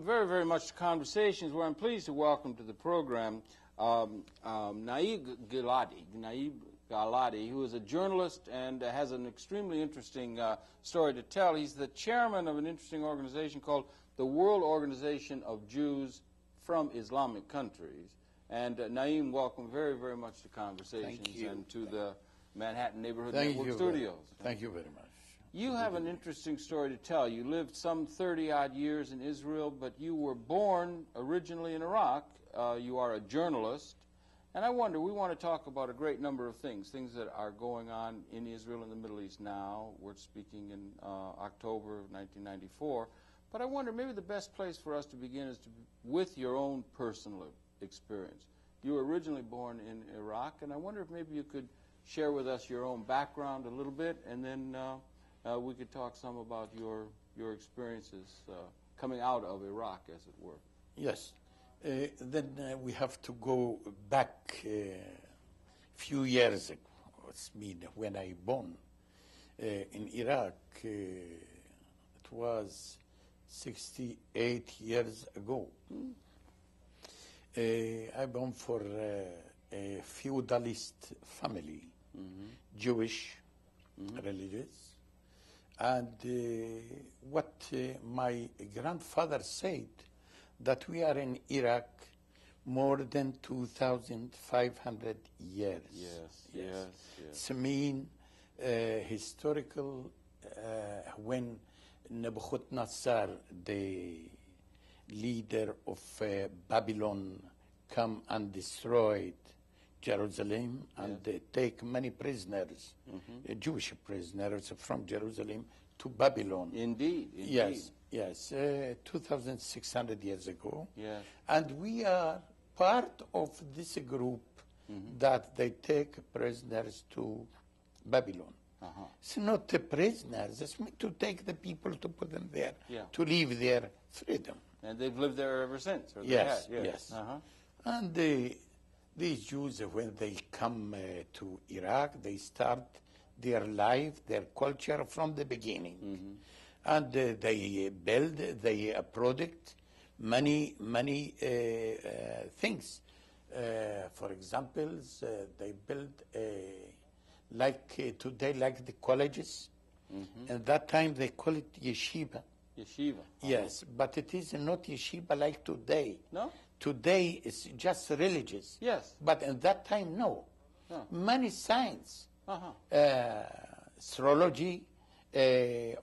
very, very much to Conversations, where I'm pleased to welcome to the program Naeim Giladi, who is a journalist and has an extremely interesting story to tell. He's the chairman of an interesting organization called the World Organization of Jews from Islamic Countries. And Naeim, welcome very, very much to Conversations and to the Manhattan Neighborhood Network Studios. Thank you very much. You have an interesting story to tell. You lived some 30-odd years in Israel, but you were born originally in Iraq. You are a journalist. And I wonder, we want to talk about a great number of things that are going on in Israel and the Middle East now. We're speaking in October of 1994. But I wonder, maybe the best place for us to begin is with your own personal experience. You were originally born in Iraq, and I wonder if maybe you could share with us your own background a little bit, and then we could talk some about your experiences coming out of Iraq, as it were. Yes. Then we have to go back a few years ago. It's been when I born in Iraq. It was 68 years ago. I born for a feudalist family, Jewish, religious. And what my grandfather said, that we are in Iraq more than 2,500 years. Yes. It's mean historical when Nebuchadnezzar, the leader of Babylon, come and destroyed Jerusalem and they take many prisoners, Jewish prisoners from Jerusalem to Babylon. Indeed. Yes, 2,600 years ago. Yes. And we are part of this group that they take prisoners to Babylon. It's not the prisoners, it's to take the people to put them there, to live their freedom. And they've lived there ever since. Or Yes. And these Jews, when they come to Iraq, they start their life, their culture from the beginning. And they build, they product many things. For example, they build like today, like the colleges. At that time, they call it yeshiva. Yeshiva. Yes, but it is not yeshiva like today. No? Today it's just religious. Yes. But at that time, no. Many science, astrology,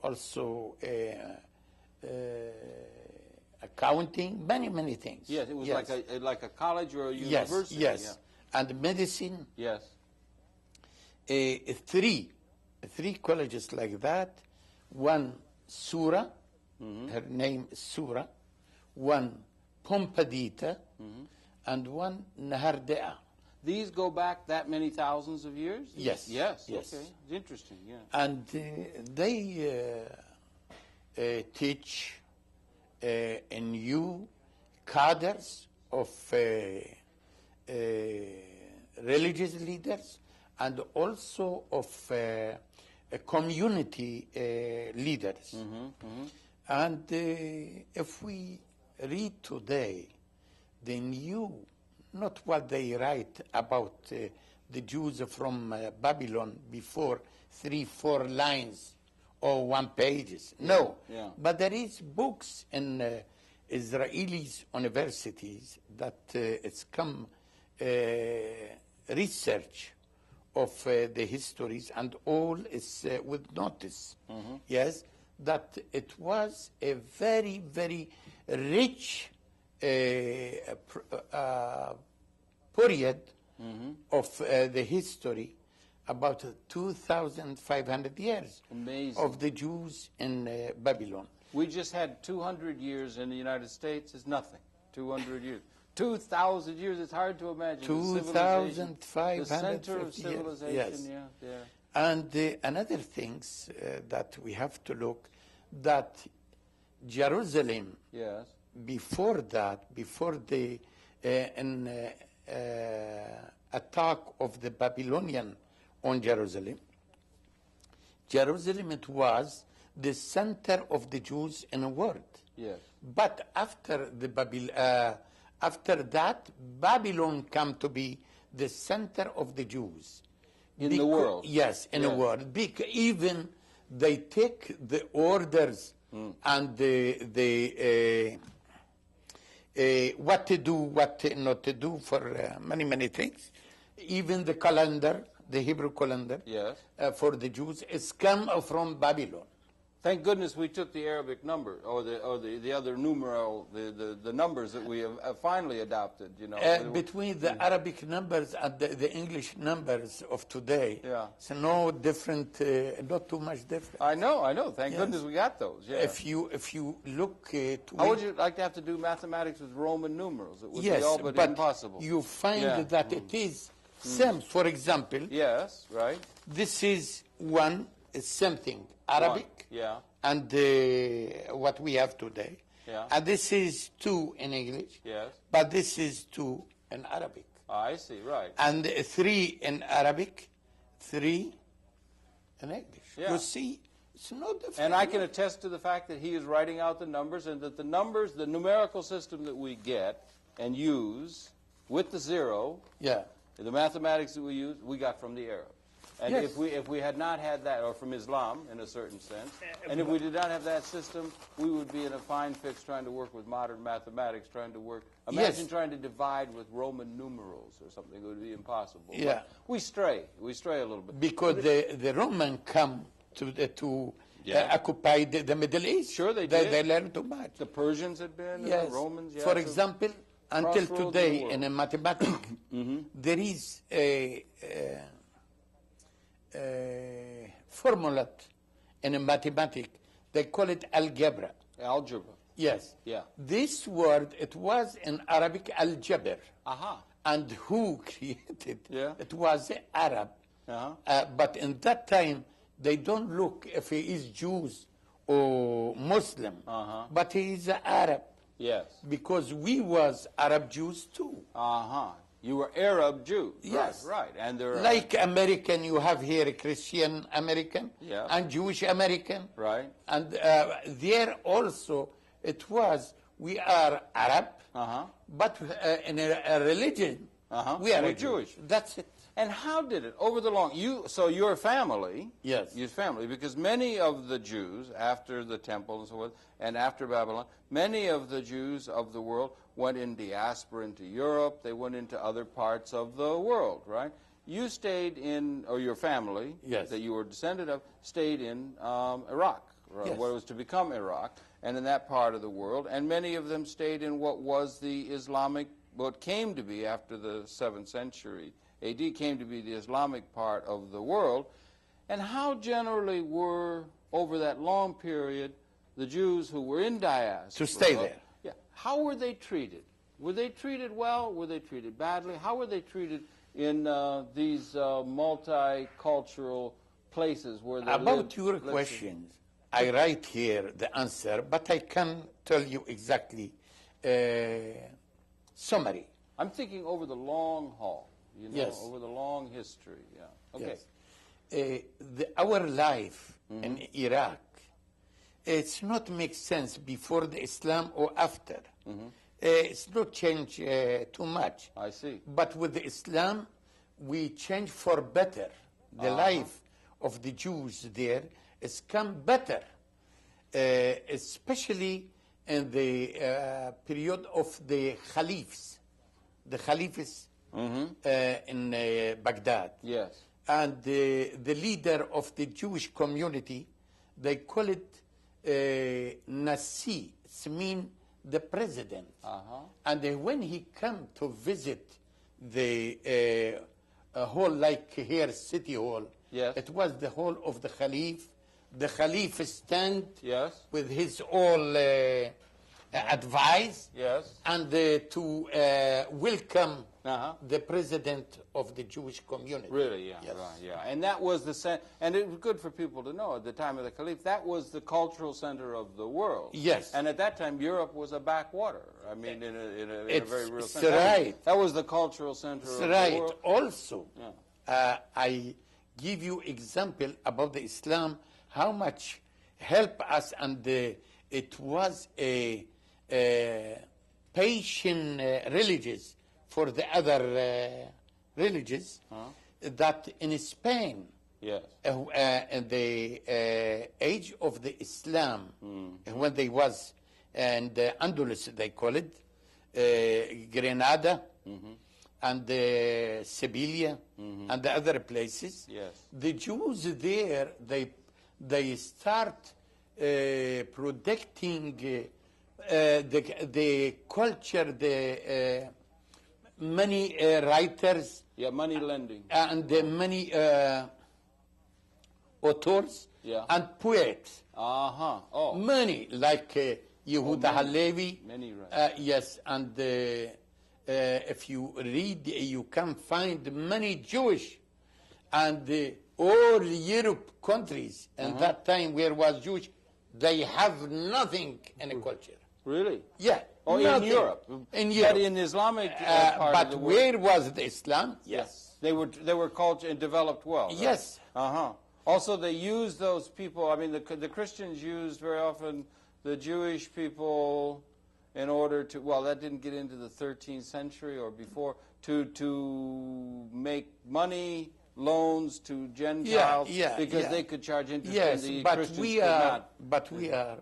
also accounting, many things. Yes, it was like a college or a university. Yes. And medicine. Yes. Three colleges like that. One Surah, her name is Surah. One Pompadita, and one Nahardea. These go back that many thousands of years? Yes. Okay. It's interesting, And they teach a new cadres of religious leaders and also of community leaders. And if we read today the new, not what they write about the Jews from Babylon before 3-4 lines or 1 pages. No, but there is books in Israeli universities that it's come research of the histories, and all is with notice. Yes, that it was a very rich period of the history, about 2,500 years of the Jews in Babylon. We just had 200 years in the United States is nothing. 200 years. 2,000 years, it's hard to imagine. 2,500 the center of civilization, yes. And another things that we have to look, that Jerusalem, before that, before the attack of the Babylonian on Jerusalem, it was the center of the Jews in the world. Yes. But after after that, Babylon come to be the center of the Jews. In the world. Yes, in the world. Even they take the orders and the what to do, what not to do for many things. Even the calendar, the Hebrew calendar, for the Jews, is come from Babylon. Thank goodness we took the Arabic number, or the other numeral, the numbers that we have finally adopted. You know, between the Arabic numbers and the English numbers of today, it's no different, not too much different. I know. Thank goodness we got those. Yeah. If you look to how would you like to have to do mathematics with Roman numerals? It would be all but impossible. You find that it is same. For example, yes, right. This is one is something Arabic. And what we have today. And this is 2 in English. Yes. But this is 2 in Arabic. I see, right. And 3 in Arabic, 3 in English. You see, it's no different. And I can attest to the fact that he is writing out the numbers, and that the numbers, the numerical system that we get and use with the zero, the mathematics that we use, we got from the Arab. And if we had not had that, or from Islam in a certain sense, and if we did not have that system, we would be in a fine fix trying to work with modern mathematics, trying to work. Imagine trying to divide with Roman numerals or something. It would be impossible. But we stray a little bit. Because the Roman come to occupy the Middle East. Sure, they did. They learned too much. The Persians had been, and the Romans. For example, until today in a mathematics, there is a formula in a mathematics. They call it algebra. Algebra. Yes. This word, it was in Arabic algebra. And who created it was Arab. But in that time, they don't look if he is Jews or Muslim, but he is Arab. Yes. Because we was Arab Jews too. You were Arab Jews. Yes. Right. And they're like American, you have here Christian American and Jewish American. Right. And there also it was, we are Arab, but in a religion, we are Jewish. That's it. And how did it, over the long, so your family, your family, because many of the Jews, after the temple and so forth, and after Babylon, many of the Jews of the world went in diaspora into Europe, they went into other parts of the world, right? You stayed in, or your family, that you were descended of, stayed in Iraq, what was to become Iraq, and in that part of the world, and many of them stayed in what was the Islamic, what came to be after the 7th century AD, came to be the Islamic part of the world. And how generally were, over that long period, the Jews who were in diaspora to stay there? How were they treated? Were they treated well? Were they treated badly? How were they treated in these multicultural places where they About lived? your questions, I write here the answer, but I can tell you exactly summary. I'm thinking over the long haul. You know, over the long history, our life in Iraq, it's not make sense before the Islam or after. It's not change too much. I see. But with the Islam, we change for better. The life of the Jews there has come better, especially in the period of the Caliphs. The Caliphs in Baghdad. Yes. And the leader of the Jewish community, they call it Nasi. It means the president. And when he come to visit the hall, like here, City Hall, it was the hall of the Khalif. The Khalif stand with his all advice and to welcome the president of the Jewish community. Really, right. And that was the and it was good for people to know at the time of the Caliph, that was the cultural center of the world. Yes. And at that time, Europe was a backwater. I mean, in a very real sense. Right. That was the cultural center of the world. Also, I give you example about the Islam, how much help us, and it was a patient religions for the other religions, that in Spain, Yes. In the age of the Islam, when they was, and Andalus, they call it, Granada, and Sevilla, and the other places. Yes. The Jews there, they start protecting the culture, the many writers. Yeah, money lending. And many authors and poets. Oh. Many, like Yehuda Halevi. Many, right. Yes, and if you read, you can find many Jewish and all Europe countries in that time where was Jewish, they have nothing in a culture. Really? Yeah. Oh, nothing. in Europe. In Europe. But in Islamic part but of the world. where was the Islam? Yes. They were cultured and developed well. Right? Yes. Also, they used those people. I mean, the Christians used very often the Jewish people in order to. Well, that didn't get into the 13th century or before to make money, loans to Gentiles because they could charge interest. Yes, and the but Christians we could are. not. But we are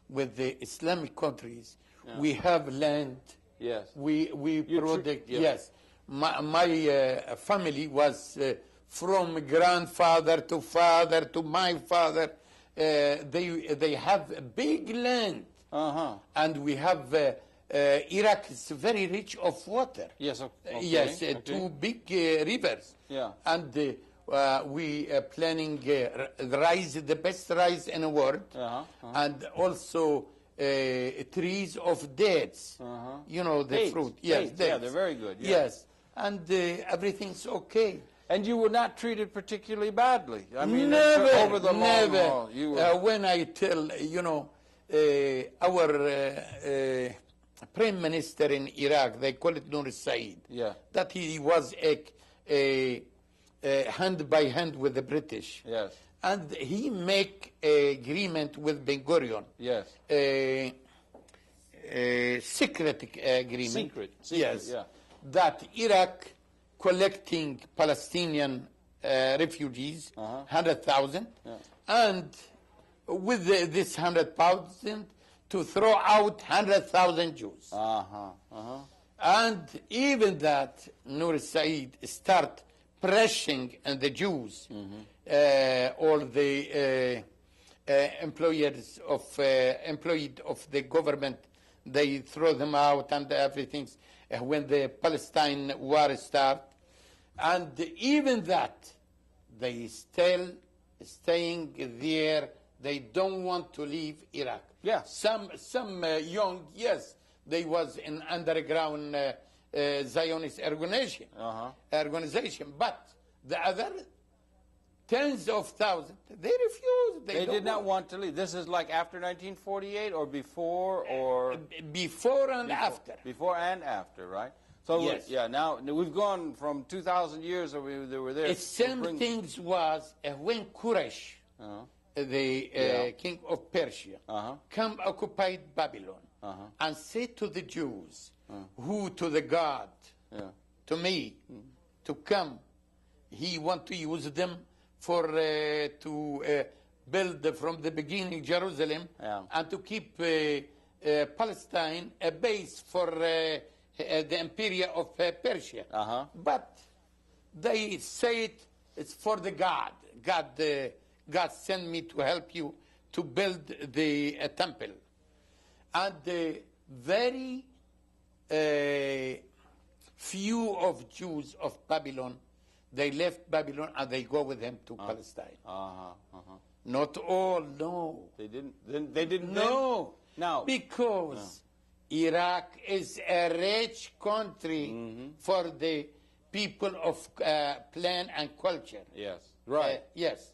with the Islamic countries. We have land. Yes. We protect. Yes. My family was from grandfather to father to my father. They have a big land, and we have Iraq is very rich of water. Yes. Okay. Yes, two big rivers. Yeah. And we are planning rice, the best rice in the world, and also trees of dates. You know, the dates, fruit. Yes, dates. Yeah, they're very good. Yeah. Yes, and everything's okay. And you were not treated particularly badly. I mean, never, over the never. long haul, you were. When I tell, you know, our prime minister in Iraq, they call it Nur Said, that he was a hand by hand with the British. Yes. And he make a agreement with Ben Gurion. Yes. Secret agreement. Secret, yes. Yeah. That Iraq collecting Palestinian refugees, 100,000, and with this 100,000 to throw out 100,000 Jews. And even that, Nur Said start pressing on the Jews, all the employees of employed of the government, they throw them out and everything. When the Palestine war start, and even that, they still staying there. They don't want to leave Iraq. Yeah. Some young, yes, they was in underground Zionist organization, but the other tens of thousands, they refused. They did not want to leave. This is like after 1948 or before or? Before and after. Before and after, right? So, yes. Yeah, now we've gone from 2,000 years that they were there. The same things was when Quraysh, the king of Persia, come occupied Babylon and said to the Jews, who to the God, to me, to come, he want to use them for to build from the beginning Jerusalem and to keep Palestine a base for the Empire of Persia. But they say it's for the God. God sent me to help you to build the temple. And very few of Jews of Babylon, they left Babylon and they go with him to Palestine. Not all, no. They didn't. They didn't. No. Now, because Iraq is a rich country for the people of plan and culture. Yes. Right. Yes.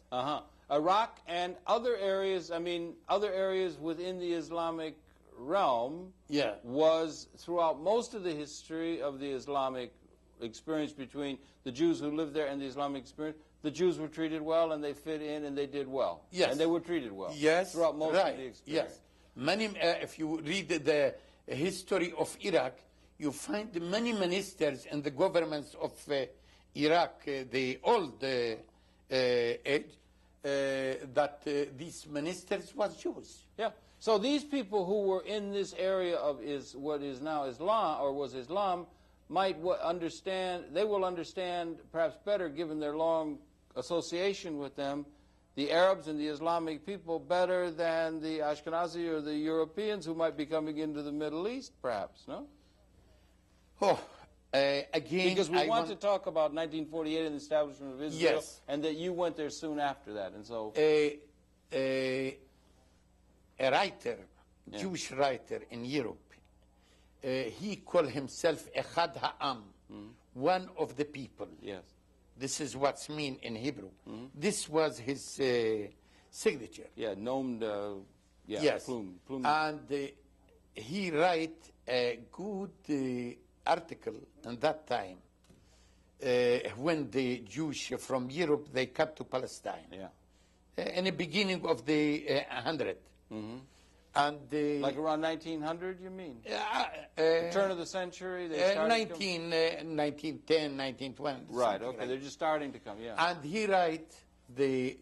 Iraq and other areas, I mean, other areas within the Islamic realm was throughout most of the history of the Islamic experience between the Jews who lived there and the Islamic experience. The Jews were treated well and they fit in and they did well. Yes. And they were treated well. Yes. Throughout most of the experience. Yes. Many, if you read the history of Iraq, you find many ministers in the governments of Iraq, the old age, that these ministers was Jews. Yeah. So these people who were in this area of what is now Islam, or was Islam, might understand, they will understand perhaps better, given their long association with them, the Arabs and the Islamic people better than the Ashkenazi or the Europeans who might be coming into the Middle East, perhaps, no? Oh, again, because we want to talk about 1948 and the establishment of Israel, yes, and that you went there soon after that, and so a writer, Jewish writer in Europe, he called himself Echad Ha'am, one of the people. Yes. This is what's mean in Hebrew. This was his signature. Yeah, nomed. Yes. Plume. And he write a good article in that time when the Jews from Europe, they come to Palestine. Yeah. In the beginning of the 100. And like around 1900, you mean? The turn of the century? They 1910, 1920. Right, okay, they're just starting to come, yeah. And he write the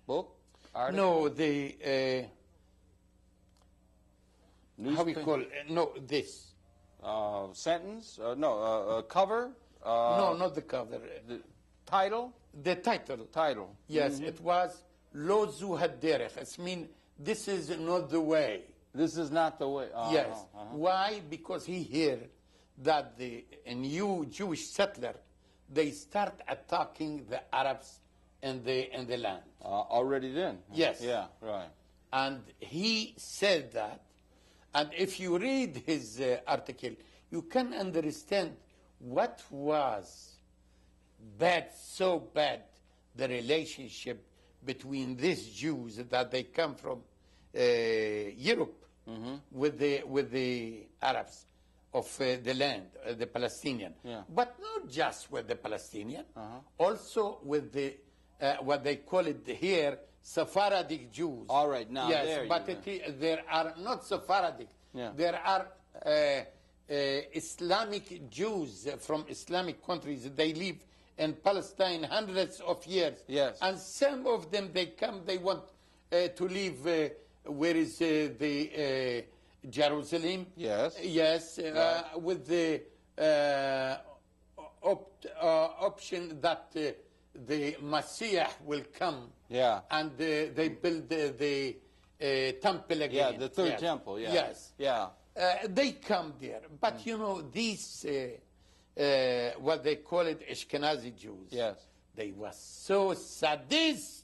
book? Article? No, the how we call no, this sentence? Cover? No, not the cover. The title? The title. Title. Yes, it was Lo Zu Haderech. It means this is not the way. This is not the way. Yes. Why? Because he heard that the new Jewish settler, they start attacking the Arabs in the land. Already then? Yes. Yeah, right. And he said that, and if you read his article, you can understand what was bad, so bad, the relationship between these Jews that they come from Europe with the Arabs of the land, the Palestinian. Yeah. But not just with the Palestinian, also with the what they call it here Sephardic Jews. All right, now yes, there but there are not Sephardic. Yeah. There are Islamic Jews from Islamic countries. They live in Palestine hundreds of years. Yes. And some of them, they come, they want to live where is the Jerusalem. Yes. Yes, Right. with the option that the Messiah will come. Yeah. And they build the temple again. Yeah, the third temple, yeah. Yes. Yeah. They come there. But, you know, these, what they call it, Ashkenazi Jews. Yes. They were so sadist.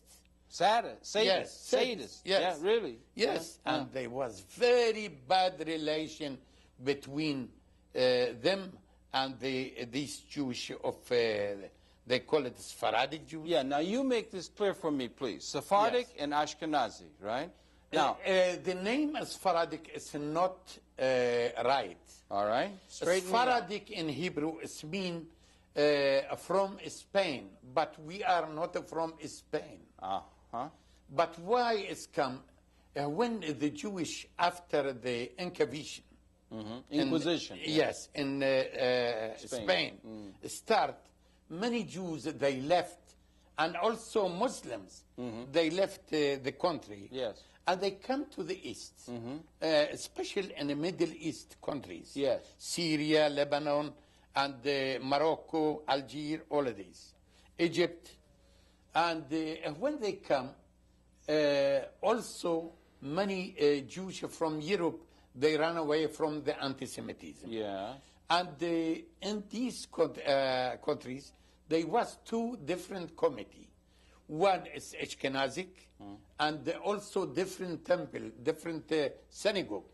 Sadist. Yes. Sadist. Yes. Yeah, really. Yes. Yeah. And there was very bad relation between them and these Jewish of, they call it Sephardic Jews. Yeah, now you make this clear for me, please. Sephardic and Ashkenazi, right? Now, the name Sephardic is not right. all right. Straighten me out. Sephardic in Hebrew is mean from Spain, but we are not from Spain. But why it's come when the Jewish after the Inquisition, Inquisition. yes, in Spain, start, many Jews they left, and also Muslims they left the country. Yes. And they come to the East, especially in the Middle East countries. Yes. Syria, Lebanon, and Morocco, Algeria, all of these. Egypt. And when they come, also many Jews from Europe, they ran away from the anti-Semitism. Yeah. And in these countries, there was two different committees. One is Ashkenazic, and also different temple, different synagogue.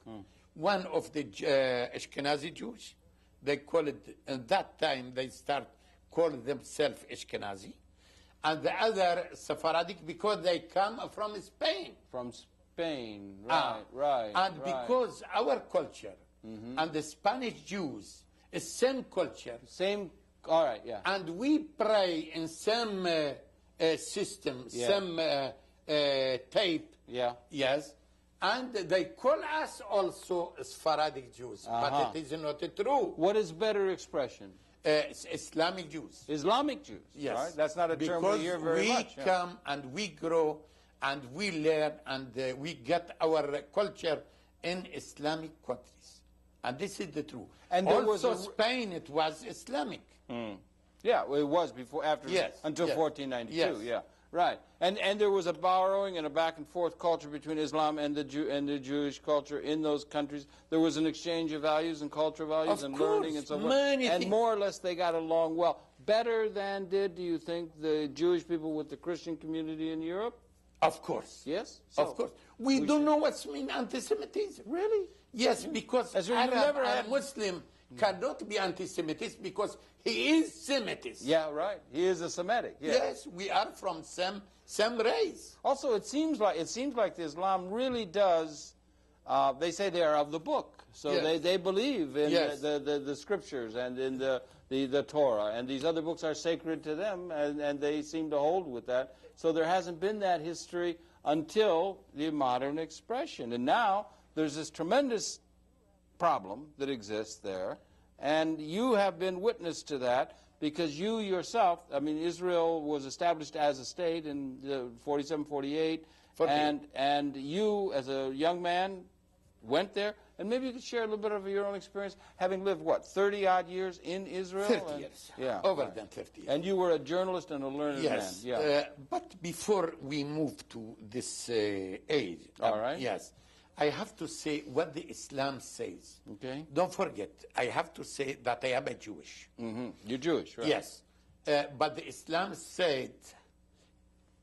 One of the Ashkenazi Jews, they call it, at that time they start calling themselves Ashkenazi. And the other Sephardic because they come from Spain. From Spain, right. And because our culture and the Spanish Jews is same culture. Same, all right, yeah. And we pray in some system, some tape. Yeah. Yes. And they call us also Sephardic Jews, but it is not true. What is better expression? Islamic Jews. Islamic Jews. Yes. Right? That's not a term we hear very much. Because we come and we grow and we learn and we get our culture in Islamic countries. And this is the truth. And there also was Spain, it was Islamic. Yeah, well, it was before, after, until 1492. Yes. Yeah, right. And there was a borrowing and a back and forth culture between Islam and the Jewish culture in those countries. There was an exchange of values and cultural values and learning and so forth. And more or less they got along well. Better than do you think, the Jewish people with the Christian community in Europe? Of course. Yes? Of course. We don't know what's mean anti-Semitism. Really? Yes, because a Muslim cannot be anti-Semitist because he is Semitist. Yeah, right. He is a Semitic. Yeah. Yes, we are from same race. Also, it seems like Islam really does. They say they are of the book, so they believe in the scriptures and in the Torah, and these other books are sacred to them, and they seem to hold with that. So there hasn't been that history until the modern expression, and now there's this tremendous problem that exists there, and you have been witness to that because you yourself, I mean, Israel was established as a state in 47, 48, and you, as a young man, went there, and maybe you could share a little bit of your own experience, having lived, 30-odd years in Israel? 30 years. Yeah. Over than 30 years. And you were a journalist and a learned man. Yeah. But before we move to this age, all right. Yes, I have to say what the Islam says. Okay. Don't forget, I have to say that I am a Jewish. You're Jewish, right? Yes. But the Islam said,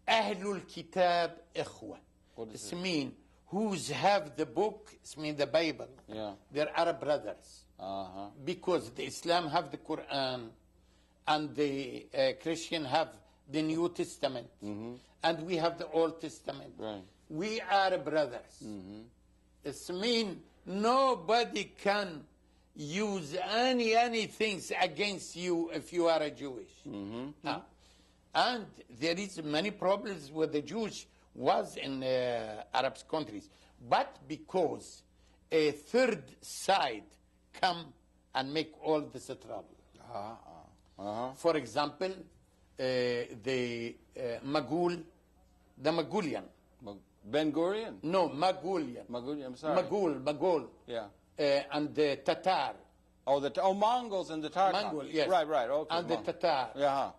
Ahlul Kitab Ikhwa. What does it mean? Who's have the book, it means the Bible. Yeah. They're Arab brothers. Because the Islam have the Quran and the Christian have the New Testament. And we have the Old Testament. Right. We are brothers. It means nobody can use anything against you if you are a Jewish. And there is many problems with the Jewish was in Arab countries. But because a third side come and make all this trouble. For example, the Magulian. Ben Gurion? No, Magulian. Magulian, I'm sorry. Magul. Yeah. And the Tatar. Mongols and the Tartars. Mongol, yes. Right, okay. And the Tatar. Yeah.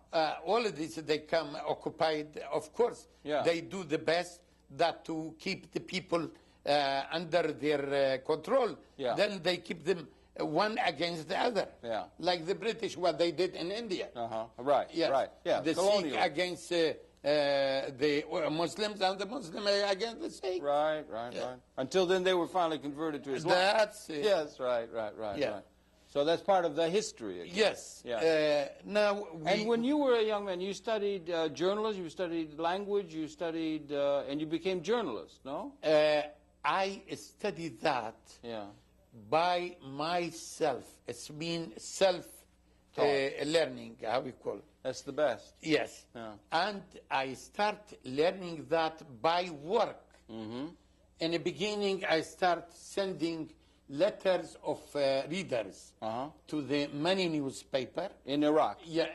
All of these, they come occupied. Of course, they do the best that to keep the people under their control. Yeah. Then they keep them one against the other. Yeah. Like the British, what they did in India. Right, yes. right. Yeah. The Sikh against the Muslims and the Muslim against the Sikh. Right. Until then, they were finally converted to Islam. That's it. Yes, right. So that's part of the history again. Yes. Yeah. Now and when you were a young man, you studied journalism, you studied language, you studied, and you became journalist, no? I studied that by myself. It's mean self-learning, how we call it. That's the best. Yes. Yeah. And I start learning that by work. In the beginning, I start sending letters of readers to the many newspaper in Iraq. Yeah,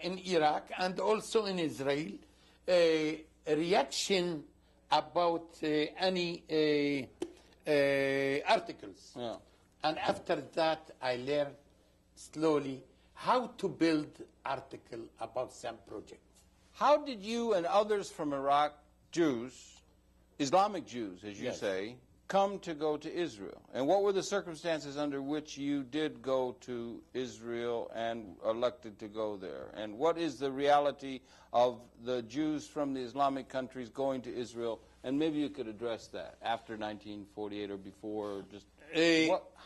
in Iraq and also in Israel. A reaction about any articles. Yeah. And after that, I learned slowly how to build article about some project. How did you and others from Iraq, Jews, Islamic Jews, as you say, come to go to Israel? And what were the circumstances under which you did go to Israel and elected to go there? And what is the reality of the Jews from the Islamic countries going to Israel? And maybe you could address that after 1948 or before. Or just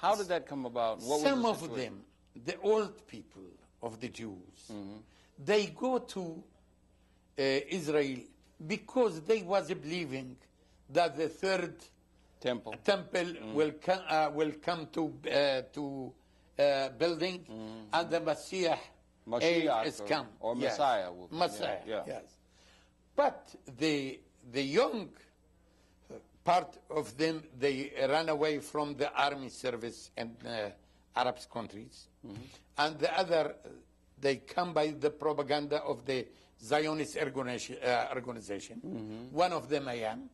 how did that come about? What some was the of them, the old people of the Jews, they go to Israel because they was believing that the third temple will come to building, and the Messiah is come, or Messiah. Messiah, yes. But the the young part of them, they ran away from the army service in Arab countries. And the other, they come by the propaganda of the Zionist organization. One of them I am,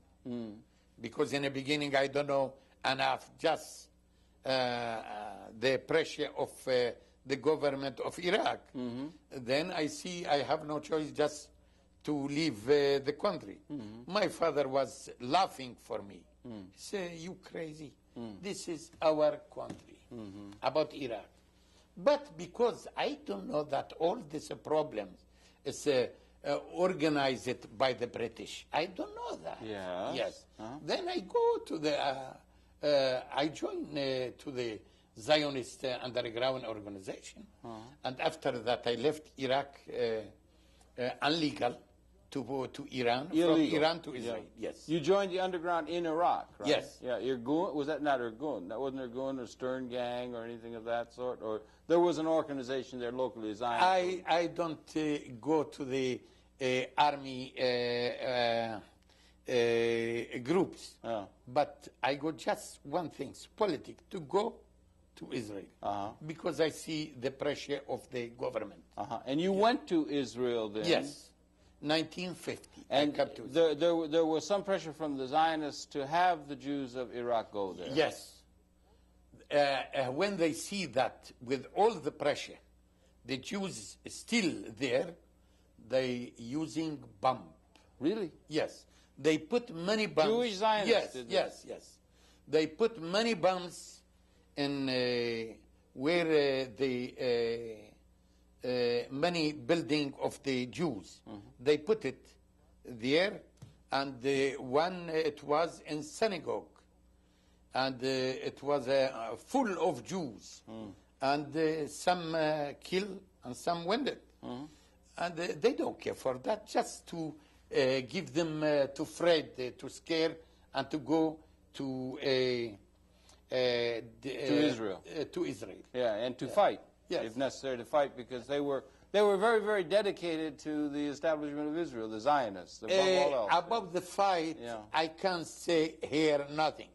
because in the beginning I don't know enough, just the pressure of the government of Iraq. Then I see I have no choice just to leave the country. My father was laughing for me. He said, "You crazy. This is our country," about Iraq. But because I don't know that all these problems is organized by the British. I don't know that. Yes. Then I go to the, I join to the Zionist underground organization. And after that I left Iraq illegal to go to Iran, from Iran to Israel. Yes. You joined the underground in Iraq, right? Yes. Yeah, Irgun, was that not Irgun? That wasn't Irgun or Stern Gang or anything of that sort? Or there was an organization there locally, Zionist? I don't go to the army groups, but I go just one thing, politics, to go to Israel, because I see the pressure of the government. And you went to Israel then? Yes, 1950. And there was some pressure from the Zionists to have the Jews of Iraq go there? Yes. When they see that with all the pressure, the Jews still there, they using bomb. Really? Yes. They put many bombs. Jewish Zionists did yes. They put many bombs in where the many building of the Jews. They put it there, and one it was in synagogue, and it was full of Jews, and some killed and some wounded, and they don't care for that. Just to give them to afraid, to scare, and to go to Israel. To Israel. Yeah, and to fight, if necessary, to fight, because they were very, very dedicated to the establishment of Israel, the Zionists, above all else. Above the fight, I can't say here nothing.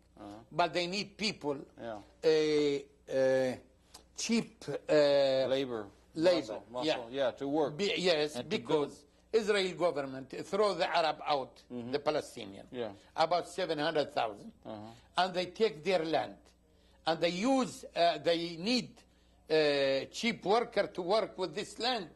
But they need people, cheap labor, muscle, to work. Because Israel government throw the Arab out, the Palestinian, about 700,000, and they take their land, and they use, they need cheap worker to work with this land.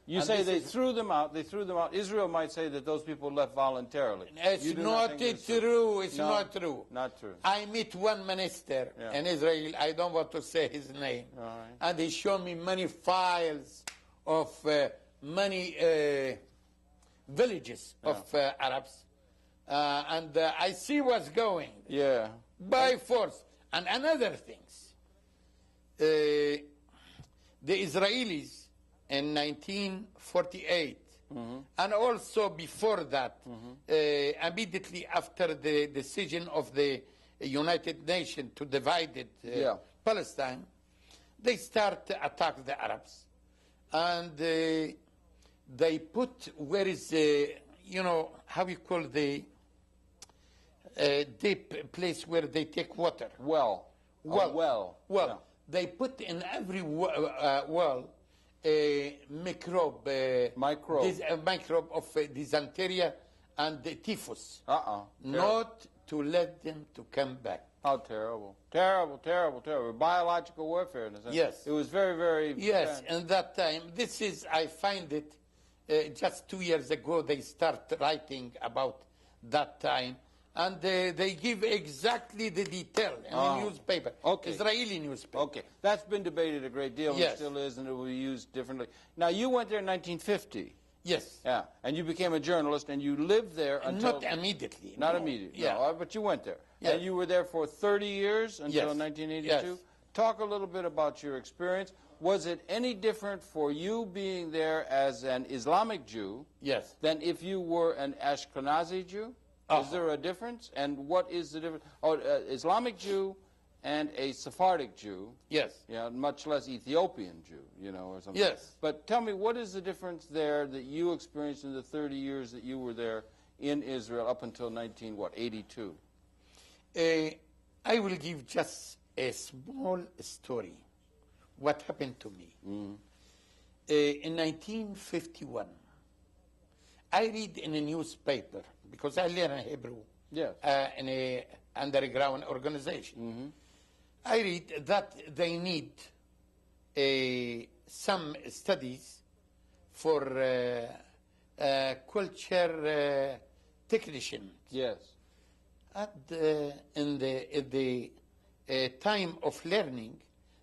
You say they threw them out. They threw them out. Israel might say that those people left voluntarily. It's not true. It's not true. Not true. I meet one minister in Israel. I don't want to say his name. And he showed me many files of many villages of Arabs. And I see what's going. By force. And another things. The Israelis in 1948, and also before that, immediately after the decision of the United Nations to divide Palestine, they start to attack the Arabs. And they put, where is, how you call the deep place where they take water? Well. They put in every well a microbe of dysentery and typhus. Not to let them to come back. How terrible. Terrible. Biological warfare. Yes. It was very, very... Yes, and that time, this is, I find it, just 2 years ago, they start writing about that time. And they give exactly the detail in the newspaper, Israeli newspaper. That's been debated a great deal, and it still is, and it will be used differently. Now, you went there in 1950. Yes. Yeah, and you became a journalist, and you lived there until... Not immediately. Not immediately, no, but you went there. And you were there for 30 years until 1982? Yes. Talk a little bit about your experience. Was it any different for you being there as an Islamic Jew than if you were an Ashkenazi Jew? Is there a difference? And what is the difference? Islamic Jew and a Sephardic Jew. Much less Ethiopian Jew, or something. But tell me, what is the difference there that you experienced in the 30 years that you were there in Israel up until 82? I will give just a small story. What happened to me? In 1951, I read in a newspaper, because I learn Hebrew Yes. in an underground organization. I read that they need some studies for culture technicians. Yes. In the time of learning,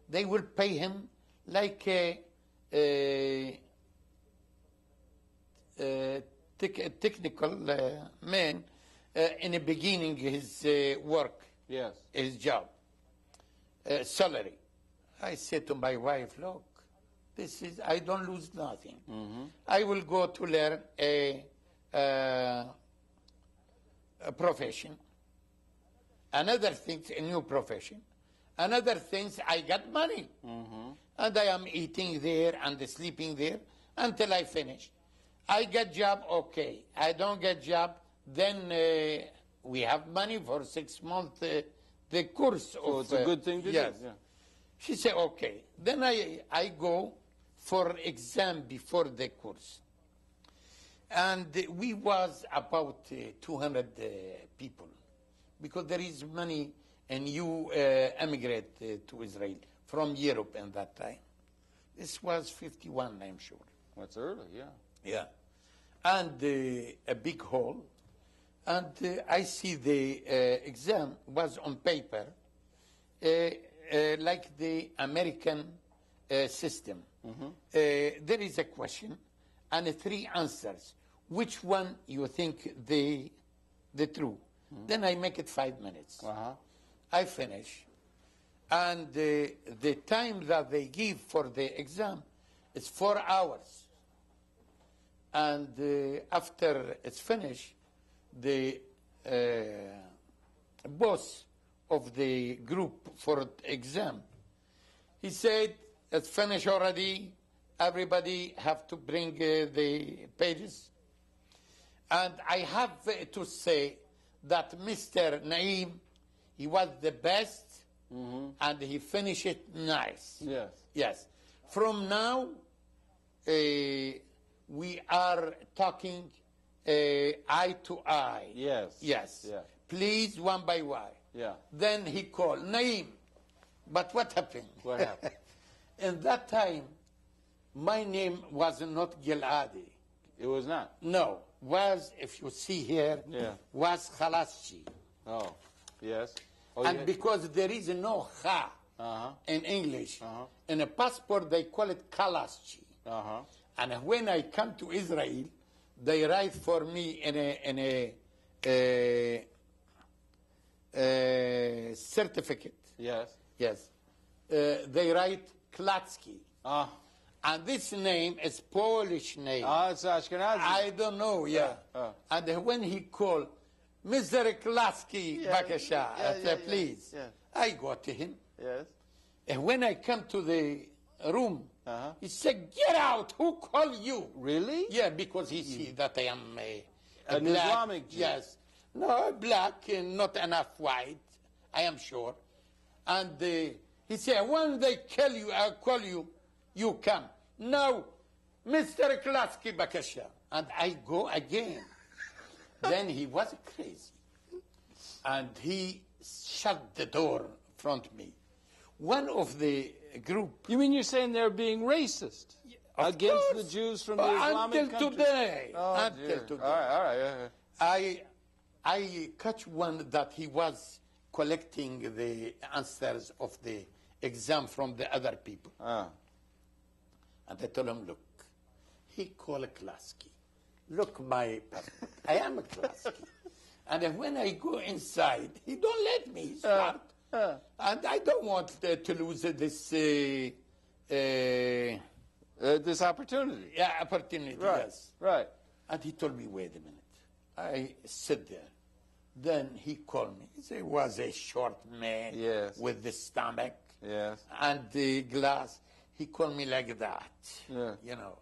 they will pay him like a technical man in the beginning his work, Yes. his job, salary. I said to my wife, look, I don't lose nothing. I will go to learn a profession. Another thing, a new profession. Another thing, I got money. And I am eating there and sleeping there until I finish. I get job, okay. I don't get job, then we have money for 6 months, the course. So it's a good thing to do. Yeah. She said, okay. Then I go for exam before the course. And we was about 200 people, because there is many, and you emigrate to Israel from Europe in that time. This was 51, I'm sure. That's early, yeah. Yeah. And a big hall. And I see the exam was on paper, like the American system. There is a question and 3 answers. Which one you think the true? Then I make it 5 minutes. I finish. And the time that they give for the exam is 4 hours. And after it's finished, the boss of the group for exam, he said, it's finished already. Everybody have to bring the pages. And I have to say that Mr. Naeim, he was the best, and he finished it nice. Yes. Yes. From now, we are talking eye to eye. Yes. Yes. Yeah. Please, one by one. Yeah. Then he called, Naeim. But what happened? What happened? In that time, my name was not Giladi. It was not? No. Was, if you see here, was Khalaschi. Oh, yes. Oh, And because there is no Kha in English, in a passport they call it Khalaschi. And when I come to Israel, they write for me in a certificate. Yes. Yes. They write Khalaschi. And this name is Polish name. It's Ashkenazi. I don't know, And when he called, Mr. Khalaschi, Bakasha, I said, please. I go to him. Yes. And when I come to the room, he said, get out, who called you? Really? Yeah, because he see that I am An black. Islamic Jew. Yes. No, black and not enough white, I am sure. And he said, when they kill you, I'll call you, you come. Now, Mr. Khalaschi Bakasha. And I go again. Then he was crazy. And he shut the door in front of me. One of the group... You mean you're saying they're being racist against the Jews from the Islamic countries? Today. Oh, until dear. today. All right. I catch one that he was collecting the answers of the exam from the other people. And I told him, look, he called Khalaschi. Look, my passport. I am a Khalaschi. And then when I go inside, he don't let me start. And I don't want to lose this this opportunity. Yeah, opportunity, Right. yes. Right. And he told me, wait a minute. I sit there. Then he called me. He was a short man with the stomach and the glass. He called me like that, you know.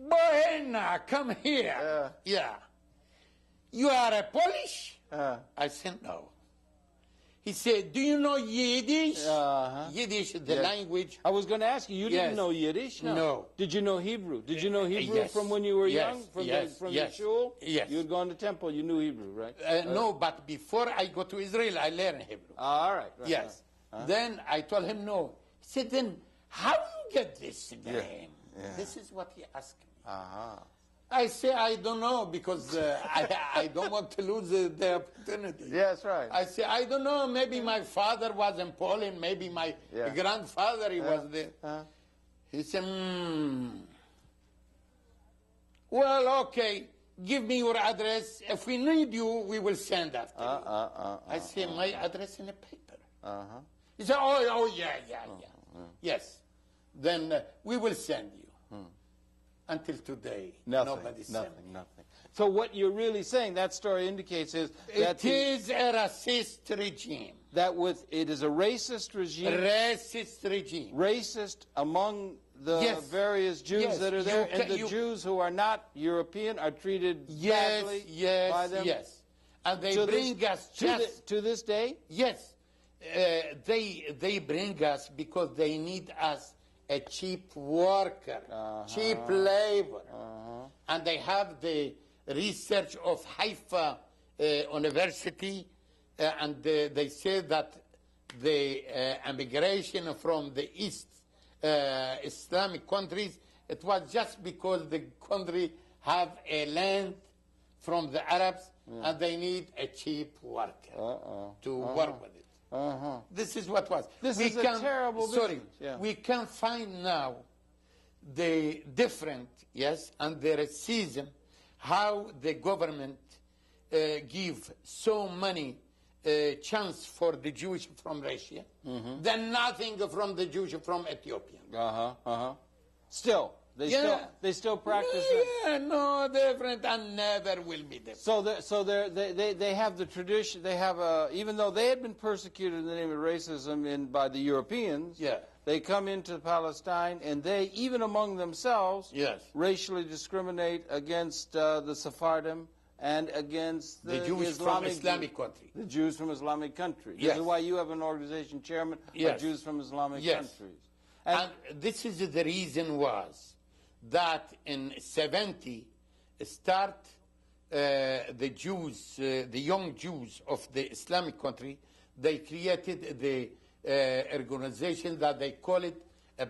Bohena, come here. Yeah. You are a Polish? I said, no. He said, do you know Yiddish? Yiddish is the language. I was going to ask you, you didn't know Yiddish? No. Did you know Hebrew? Did you know Hebrew Yes. from when you were Yes. young? From Yes. the Yes. shul? Yes. You had gone to temple, you knew Hebrew, right? No, but before I go to Israel, I learned Hebrew. All right. Yes. Then I told him no. He said, then how you get this name? This is what he asked me. I say, I don't know, because I don't want to lose the opportunity. Yes, right. I say, I don't know, maybe my father was in Poland, maybe my grandfather he was there. He said, well, okay, give me your address. If we need you, we will send after you. I say, my address in a paper. He said, oh, yeah. Yes. Then we will send you. Until today, nobody sent me. Nothing. So what you're really saying, that story indicates, is that it is a racist regime. It is a racist regime. Racist regime. Racist among the various Jews that are there, and the Jews who are not European are treated badly by them. Yes. And they bring us to this day. Yes, they bring us because they need us. A cheap worker, cheap labor. And they have the research of Haifa University, and they say that the immigration from the East Islamic countries, it was just because the country have a land from the Arabs, and they need a cheap worker to work with it. This is what was. This is a terrible Sorry, business. we can find now the different, and the racism, how the government give so many chance for the Jewish from Russia, then nothing from the Jewish from Ethiopia. Still. They still practice that. No different, and never will be different. So they have the tradition. They have even though they had been persecuted in the name of racism by the Europeans. They come into Palestine, and they, even among themselves, racially discriminate against the Sephardim and against the Jews from Islamic country. The Jews from Islamic countries. This is why you have an organization chairman of Jews from Islamic countries. And this is the reason was that in 70 start the Jews, the young Jews of the Islamic country, they created the organization that they call it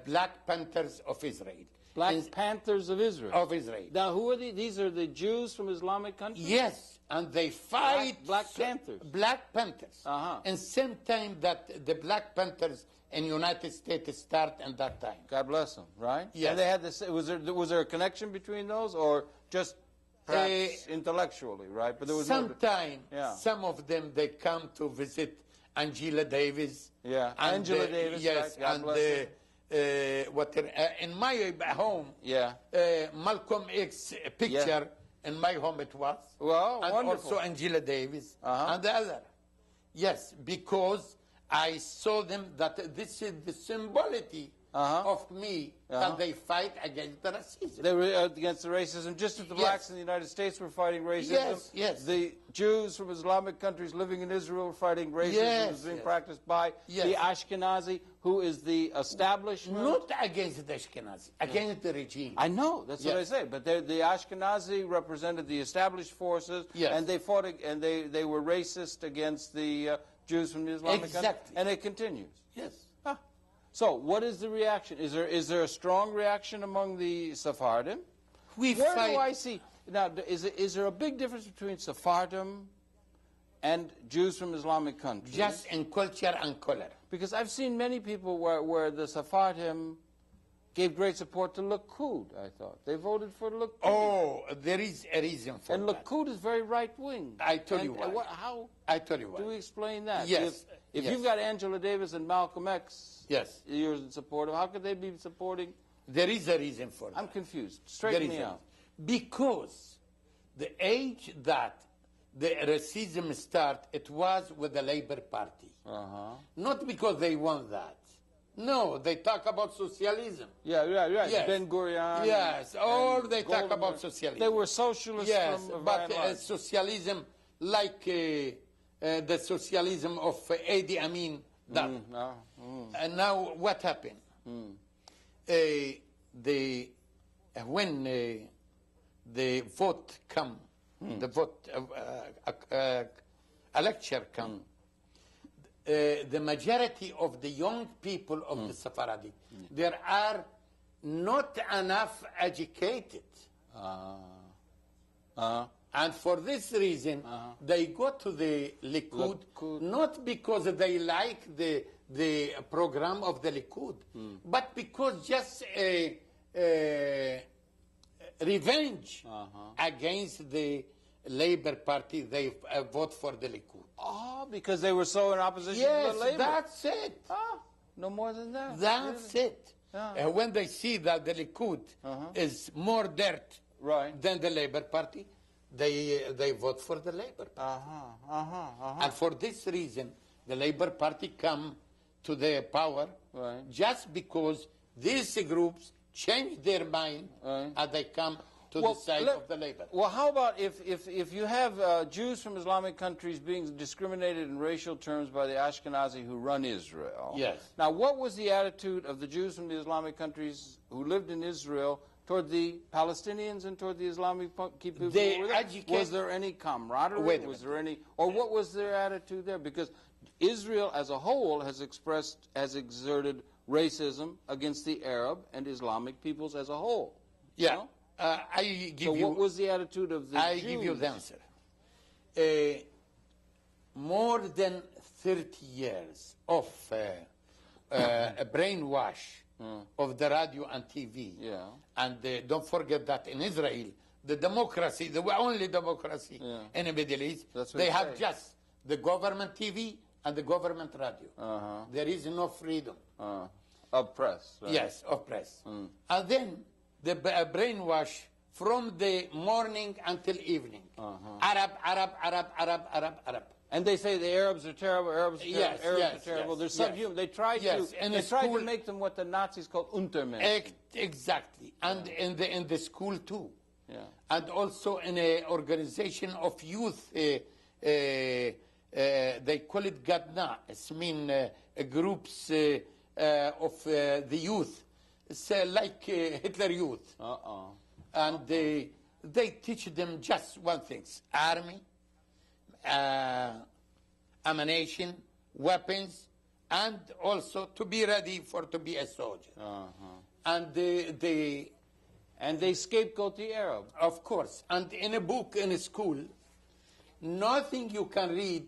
Black Panthers of Israel. Black Panthers of Israel. Of Israel. Now, who are these? These are the Jews from Islamic countries? Yes, and they fight Black Panthers. Black Panthers. And same time that the Black Panthers in United States start at that time. God bless them, right? Yes. And they had this. Was there a connection between those, or just perhaps intellectually, right? But there was sometime some of them they come to visit Angela Davis. Yeah, Angela Davis. Yes, right? God bless in my home. Malcolm X picture in my home it was. Well, and wonderful. Also Angela Davis and the other. Yes, because I saw them that this is the symbolicity of me that they fight against the racism. They were against the racism, just as the blacks in the United States were fighting racism. Yes. The Jews from Islamic countries living in Israel were fighting racism that was being practiced by the Ashkenazi, who is the establishment. Not against the Ashkenazi, against the regime. I know, that's what I say. But the Ashkenazi represented the established forces, and they fought, and they were racist against the Jews from the Islamic countries, and it continues. Yes. So, what is the reaction? Is there a strong reaction among the Sephardim? Where do I see now? Is there a big difference between Sephardim and Jews from Islamic countries? Just in culture and color. Because I've seen many people where the Sephardim gave great support to Likud, I thought. They voted for Likud. Oh, there is a reason for that. And Likud is very right-wing. I tell you why. How I tell you why. Do we explain that? Yes. If you've got Angela Davis and Malcolm X, you're in support of, how could they be supporting? There is a reason for that. I'm confused. Straighten me out. Because the age that the racism started, it was with the Labour Party. Not because they want that. No, they talk about socialism. Yeah. Yes. Ben Gurion. Yes, or they talk Goldman. about socialism. They were socialists. Yes, from but socialism like the socialism of Idi Amin done. And now what happened? When the vote come, the vote, a lecture come, the majority of the young people of the Sephardic, there are not enough educated. And for this reason, they go to the Likud, not because they like the program of the Likud, but because just revenge against the Labour Party, they vote for the Likud. Oh, because they were so in opposition Yes, to the Labour. that's it. No more than that. That's really? it. When they see that the Likud is more dirt than the Labour Party, they vote for the Labour Party. And for this reason, the Labour Party come to the power just because these groups change their mind and they come to the side of the Labour. Well, how about if you have Jews from Islamic countries being discriminated in racial terms by the Ashkenazi who run Israel? Yes. Now, what was the attitude of the Jews from the Islamic countries who lived in Israel toward the Palestinians and toward the Islamic people? Was there any camaraderie? Was there any, or what was their attitude there? Because Israel as a whole has exerted racism against the Arab and Islamic peoples as a whole. Yeah. You know? What was the attitude of the Jews? I give you the answer. More than 30 years of a brainwash of the radio and TV. Yeah. And don't forget that in Israel, the democracy, the only democracy in the Middle East, they have just the government TV and the government radio. There is no freedom. Of press. Right? Yes, of press. And then the brainwash from the morning until evening. Arab. And they say the Arabs are terrible, Arabs are terrible. They're subhuman. They tried to make them what the Nazis called Untermenschen. Exactly. And in the school too. Yeah. And also in an organization of youth, they call it Haganah. It means groups of the youth. It's like Hitler Youth. And they teach them just one thing: army, ammunition, weapons, and also to be ready to be a soldier. And they scapegoat the Arab. Of course. And in a book in a school, nothing you can read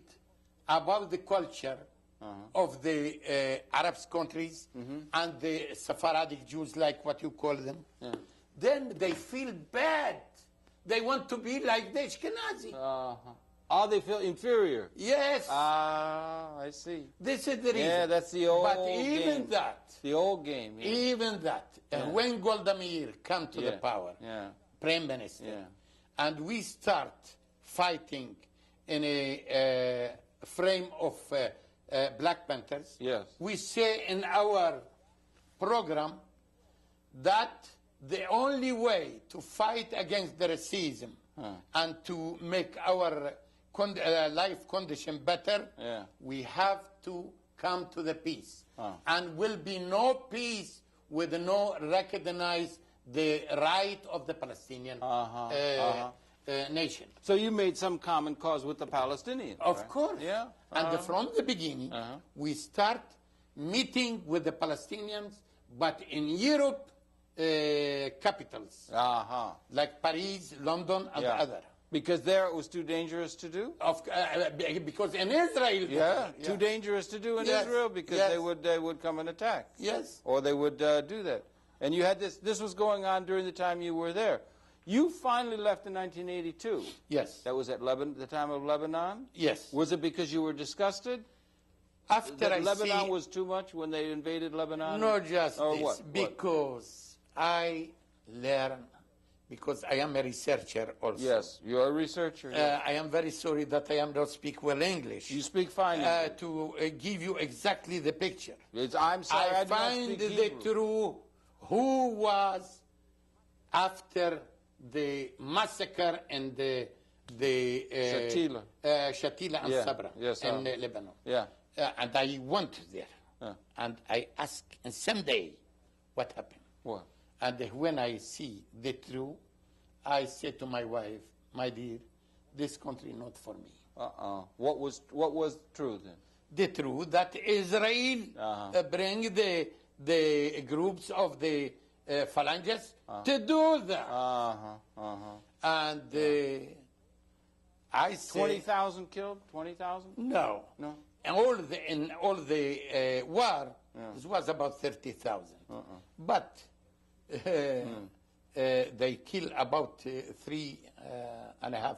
about the culture of the Arab countries and the Sephardic Jews, like what you call them. Then they feel bad. They want to be like the Ashkenazi. They feel inferior. Yes. I see. This is the reason. Yeah, that's the old But even game. that. The old game. Yeah. Even that. When Golda Meir come to the power, Prime Minister, and we start fighting in a frame of Black Panthers, we say in our program that the only way to fight against the racism and to make our life condition better, we have to come to the peace. And will be no peace with no recognize the right of the Palestinian nation. So you made some common cause with the Palestinians. Of course. Yeah. And from the beginning, we start meeting with the Palestinians, but in Europe, capitals, like Paris, London, and other. Because there it was too dangerous to do? Because in Israel... too dangerous to do in Israel because they would come and attack. Yes. Or they would do that. And you had this was going on during the time you were there. You finally left in 1982. Yes. That was at the time of Lebanon? Yes. Was it because you were disgusted? After Lebanon was too much when they invaded Lebanon? No, just or this. What? Because I learned because I am a researcher also. Yes, you're a researcher. Yes. I am very sorry that I am not speak well English. You speak fine English. To give you exactly the picture. I'm sorry, I do not find speak the Hebrew. true who was after the massacre and the Shatila. Shatila and Sabra in Lebanon. Yeah. And I went there, and I asked, and someday, what happened? What? And when I see the truth, I say to my wife, my dear, this country not for me. What was true then? The truth that Israel bring the groups of the phalanges to do that. And I say 20,000 killed? 20,000? no. No. In all the war, it was about 30,000. But they kill about 3,500.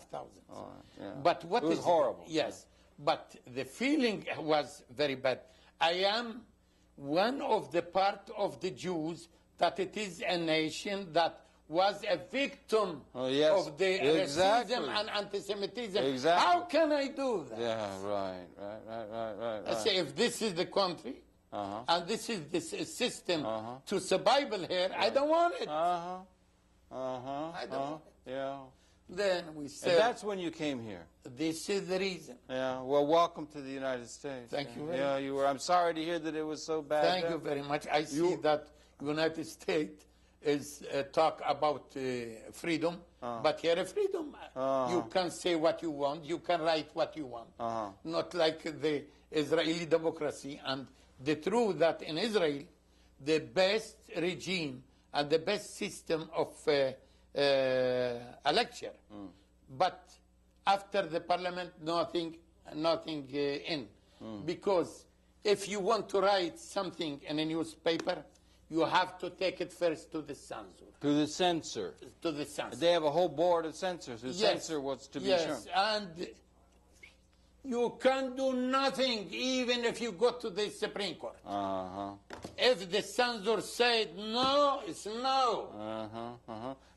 But what it was horrible. Yes, but the feeling was very bad. I am one of the part of the Jews that it is a nation that was a victim of the racism and anti-Semitism. Exactly. How can I do that? Yeah, right. I say, if this is the country, and this is the system to survival here, I don't want it. I don't want it. Yeah. Then we said... And that's when you came here. This is the reason. Yeah. Well, welcome to the United States. Thank you very much. You were. I'm sorry to hear that it was so bad. Thank you very much. I see that United States is talk about freedom, but here freedom. You can say what you want. You can write what you want. Not like the Israeli democracy. And the truth that in Israel, the best regime and the best system of election. But after the parliament, nothing in. Because if you want to write something in a newspaper, you have to take it first to the censor. To the censor. To the censor. They have a whole board of censors who censor what's to be shown. Yes, and you can do nothing even if you go to the Supreme Court. If the censor said no, it's no.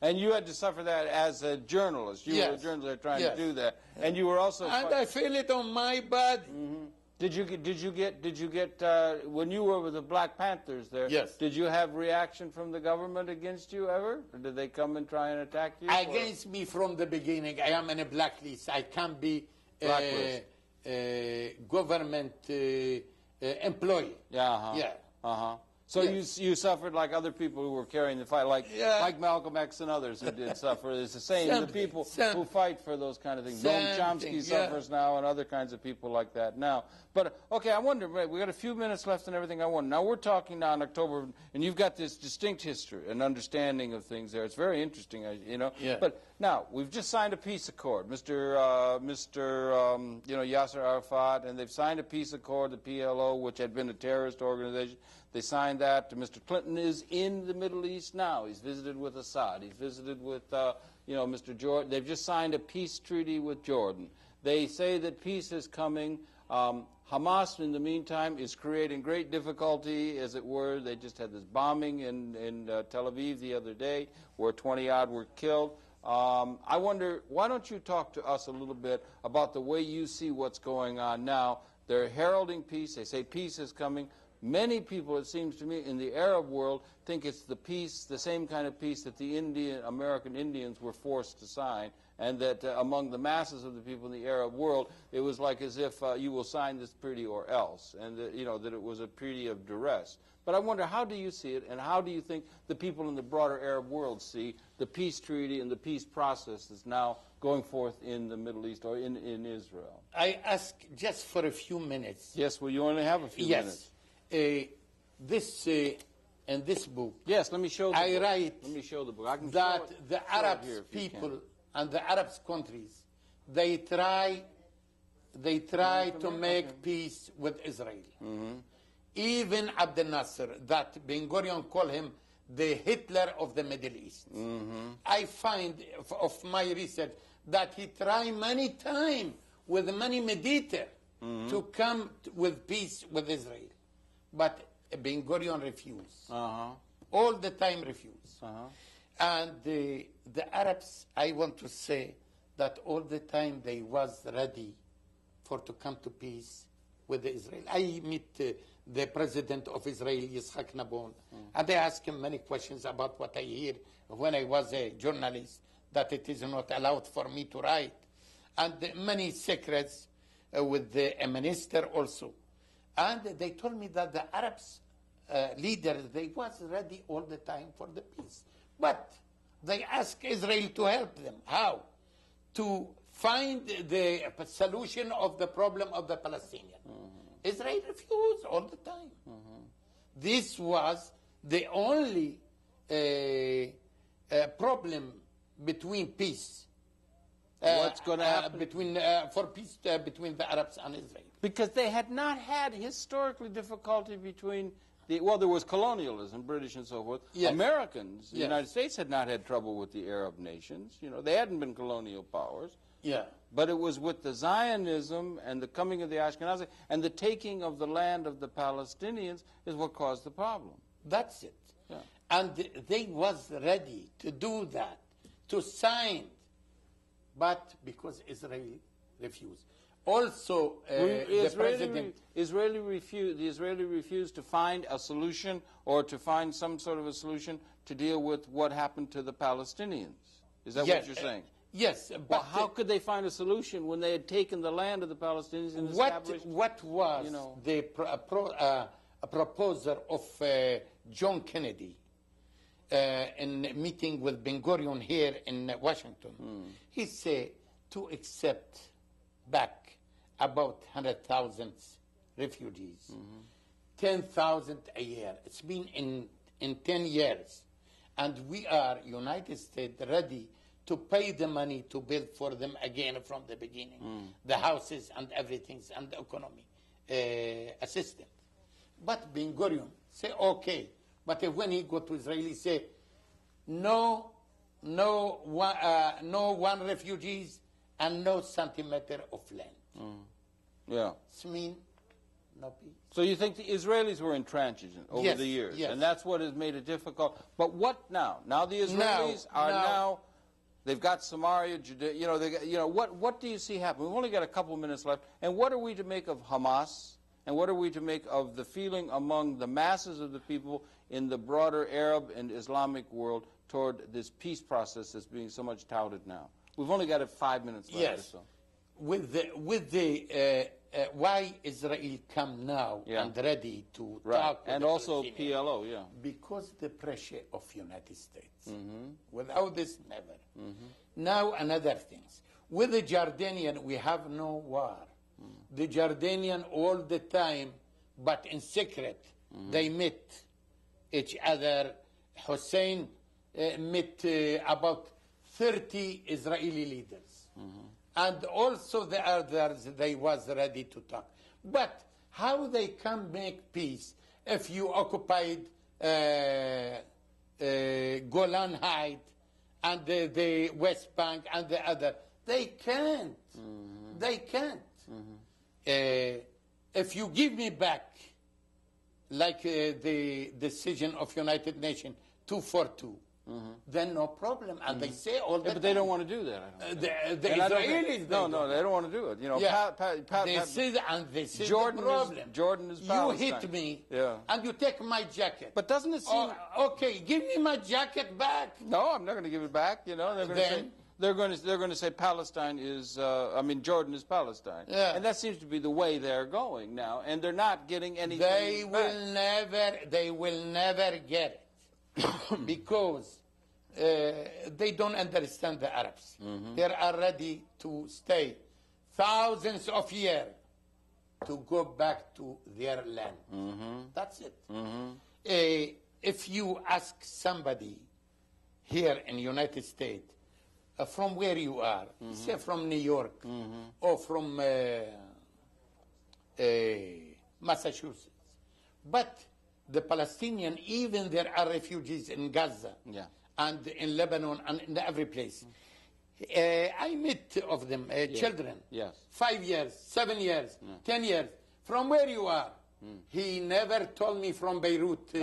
And you had to suffer that as a journalist. You were a journalist trying to do that, and you were also. And I feel it on my body. Did you get when you were with the Black Panthers there? Yes. Did you have reaction from the government against you ever? Or did they come and try and attack you? Against me from the beginning. I am in a blacklist. I can't be government employee. So you suffered like other people who were carrying the fight, like Malcolm X and others who did suffer. It's the same. The people who fight for those kind of things. Noam Chomsky suffers now, and other kinds of people like that now. But okay, I wonder. We got a few minutes left and everything. I wonder. Now we're talking now in October, and you've got this distinct history and understanding of things there. It's very interesting, you know. But now we've just signed a peace accord, Mr. Yasser Arafat, and they've signed a peace accord. The PLO, which had been a terrorist organization. They signed that. Mr. Clinton is in the Middle East now. He's visited with Assad. He's visited with, Mr. Jordan. They've just signed a peace treaty with Jordan. They say that peace is coming. Hamas, in the meantime, is creating great difficulty, as it were. They just had this bombing in Tel Aviv the other day where 20-odd were killed. I wonder, why don't you talk to us a little bit about the way you see what's going on now? They're heralding peace. They say peace is coming. Many people, it seems to me, in the Arab world think it's the peace, the same kind of peace that the American Indians were forced to sign, and that among the masses of the people in the Arab world, it was like as if you will sign this treaty or else, and that, that it was a treaty of duress. But I wonder, how do you see it, and how do you think the people in the broader Arab world see the peace treaty and the peace process that's now going forth in the Middle East or in Israel? I ask just for a few minutes. Yes, well, you only have a few minutes. In this book, yes, let me show. I write. Let me show the book. I can that the Arab people and the Arab countries, they try to make peace with Israel. Even Abdel Nasser, that Ben Gurion called him the Hitler of the Middle East. I find of my research that he tried many times with many mediators to come with peace with Israel. But Ben Gurion refused. All the time refused. And the Arabs, I want to say that all the time they was ready to come to peace with Israel. I meet the president of Israel, Yitzhak Nabon, and I ask him many questions about what I hear when I was a journalist, that it is not allowed for me to write. And many secrets with the minister also. And they told me that the Arabs leaders, they was ready all the time for the peace. But they asked Israel to help them. How? To find the solution of the problem of the Palestinians. Israel refused all the time. This was the only problem between peace. What's going to happen? For peace between the Arabs and Israel. Because they had not had historically difficulty between well, there was colonialism, British and so forth. Yes. Americans, the Yes. United States had not had trouble with the Arab nations. You know, they hadn't been colonial powers. Yeah. But it was with the Zionism and the coming of the Ashkenazi and the taking of the land of the Palestinians is what caused the problem. That's it. Yeah. And they was ready to do that, to sign, but because Israel refused. Also, the president... the Israeli refused to find a solution or to find some sort of a solution to deal with what happened to the Palestinians. Is that what you're saying? Yes. But well, how could they find a solution when they had taken the land of the Palestinians and established... What was the proposal of John Kennedy in a meeting with Ben Gurion here in Washington? He said to accept back about 100,000 refugees, 10,000 a year. It's been in 10 years. And we are, United States, ready to pay the money to build for them again from the beginning, the houses and everything, and the economy assistance. But Ben Gurion say, okay. But when he go to Israel, he say, no one refugees and no centimeter of land. Yeah. It means no peace. So you think the Israelis were intransigent over the years, and that's what has made it difficult. But what now? Now the Israelis are they've got Samaria, Judea. What do you see happen? We've only got a couple of minutes left. And what are we to make of Hamas? And what are we to make of the feeling among the masses of the people in the broader Arab and Islamic world toward this peace process that's being so much touted now? We've only got 5 minutes left or so. With the why Israel come now and ready to talk with and also PLO, because the pressure of United States. Without this, never. Now another things. With the Jordanian, we have no war. The Jordanian all the time, but in secret, they meet each other. Hussein met about 30 Israeli leaders. And also the others, they was ready to talk. But how they can make peace if you occupied Golan Heights and the West Bank and the other? They can't. They can't. If you give me back, like the decision of United Nations 242, then no problem. And they say all the time. But they don't want to do that. The Israelis, no, they don't want to do it. They say the Jordan problem. Jordan is Palestine. You hit me, and you take my jacket. But doesn't it seem... okay, give me my jacket back. No, I'm not going to give it back. They're going to say Palestine is, Jordan is Palestine. And that seems to be the way they're going now. And they're not getting anything They will never get it. Because they don't understand the Arabs. They are ready to stay thousands of years to go back to their land. That's it. If you ask somebody here in the United States, from where you are, say from New York or from Massachusetts, but the Palestinian, even there are refugees in Gaza and in Lebanon and in every place. I met of them, children, 5 years, 7 years, 10 years. From where you are? He never told me from Beirut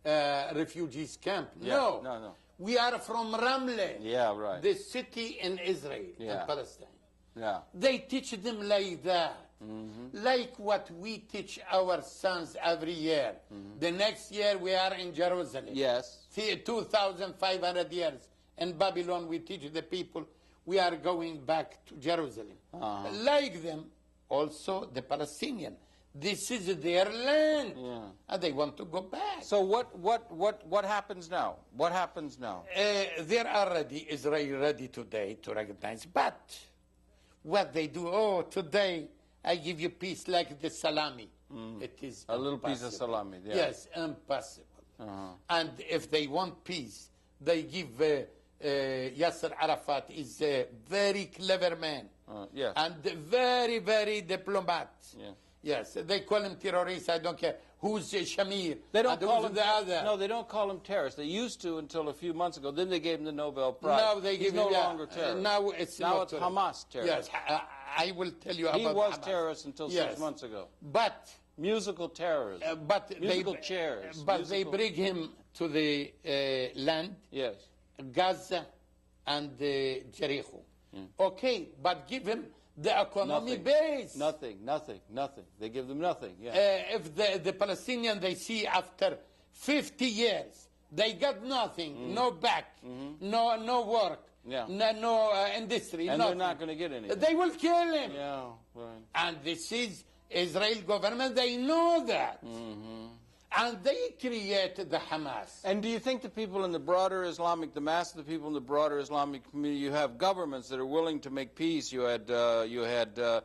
refugees camp. No. We are from Ramle. Yeah, right. The city in Israel, in Palestine. Yeah. They teach them like that. Like what we teach our sons every year. The next year we are in Jerusalem. Yes. 2,500 years. In Babylon we teach the people we are going back to Jerusalem. Like them, also the Palestinian. This is their land. And they want to go back. So what happens now? What happens now? They're already, Israel ready today to recognize. But what they do, oh, today I give you peace like the salami. It is a little piece of salami. Yeah. Yes, impossible. And if they want peace, they give Yasser Arafat is a very clever man. Yes. And very, very diplomat. Yeah. Yes, they call him terrorist, I don't care. Who's Shamir? They don't call him the other. No, they don't call him terrorist. They used to until a few months ago. Then they gave him the Nobel Prize. No, they He's give no him, longer terrorist. Now it's Hamas terrorist. Yes, I will tell you about He was Hamas. terrorist until 6 months ago. But musical terrorism. But musical chairs. But they bring him to the land. Yes. Gaza and Jericho. Okay, but give him the economy base. Nothing. They give them nothing. Yeah. If the Palestinians, they see after 50 years, they got nothing, no back, no work, no industry, and nothing. They're not going to get anything. They will kill him. Yeah, right. And this is Israel government, they know that. And they created the Hamas. And do you think the people in the broader Islamic, the mass of the people in the broader Islamic community, you have governments that are willing to make peace. You had the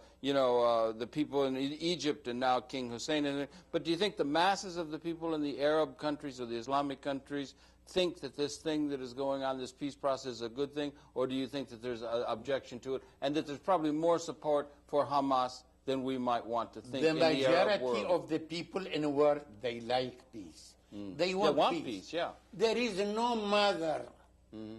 people in Egypt and now King Hussein. But do you think the masses of the people in the Arab countries or the Islamic countries think that this thing that is going on, this peace process, is a good thing? Or do you think that there's an objection to it and that there's probably more support for Hamas than we might want to think? The in the Arab world? majority of the people in the world, they like peace. They want peace. Yeah. There is no mother,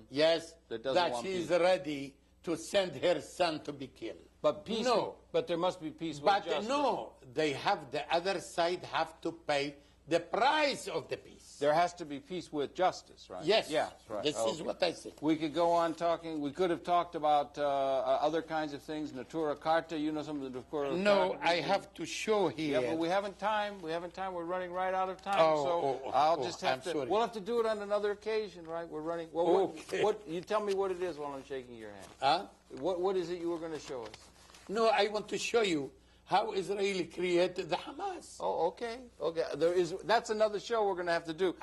yes, that she is ready to send her son to be killed. But peace. No. But there must be peace with But justice. no, they have the other side have to pay the price of the peace. There has to be peace with justice, right? Yes. Yes, right. This is what I say. We could go on talking. We could have talked about other kinds of things. Natura Carta, you know some of the Natura Carta. No, I have to show here. Yeah, but we haven't time. We're running right out of time. I'll just have to. sorry. We'll have to do it on another occasion, right? We're running. Well, what? You tell me what it is while I'm shaking your hand. Huh? What is it you were going to show us? No, I want to show you how Israel created the Hamas. Oh, okay. That's another show we're going to have to do.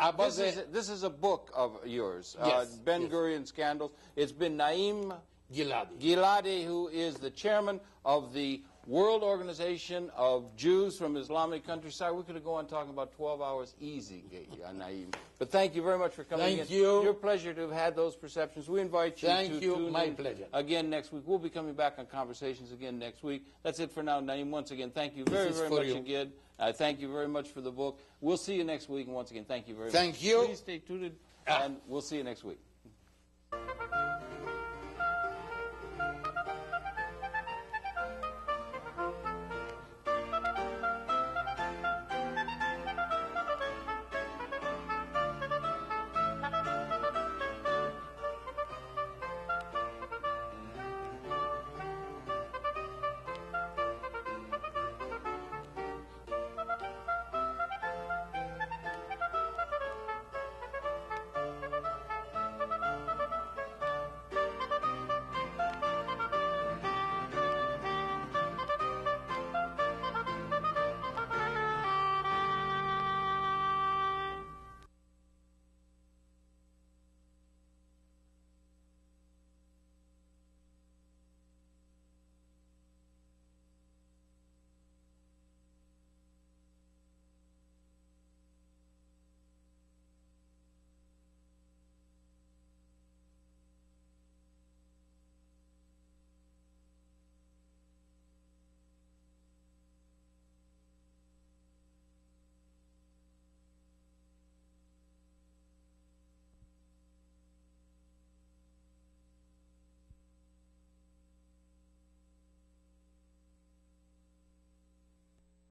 This is a book of yours, Yes, Ben Gurion Scandals. It's been Naeim Giladi, who is the chairman of the World Organization of Jews from Islamic countryside. We could have gone on talking about 12 hours easy, Naeim. But thank you very much for coming in. Thank you. Your pleasure to have had those perceptions. We invite you to tune my in pleasure. again next week. We'll be coming back on Conversations again next week. That's it for now, Naeim. Once again, thank you very, very much again. Thank you very much for the book. We'll see you next week. And once again, thank you very much. Thank you. Please stay tuned, and we'll see you next week.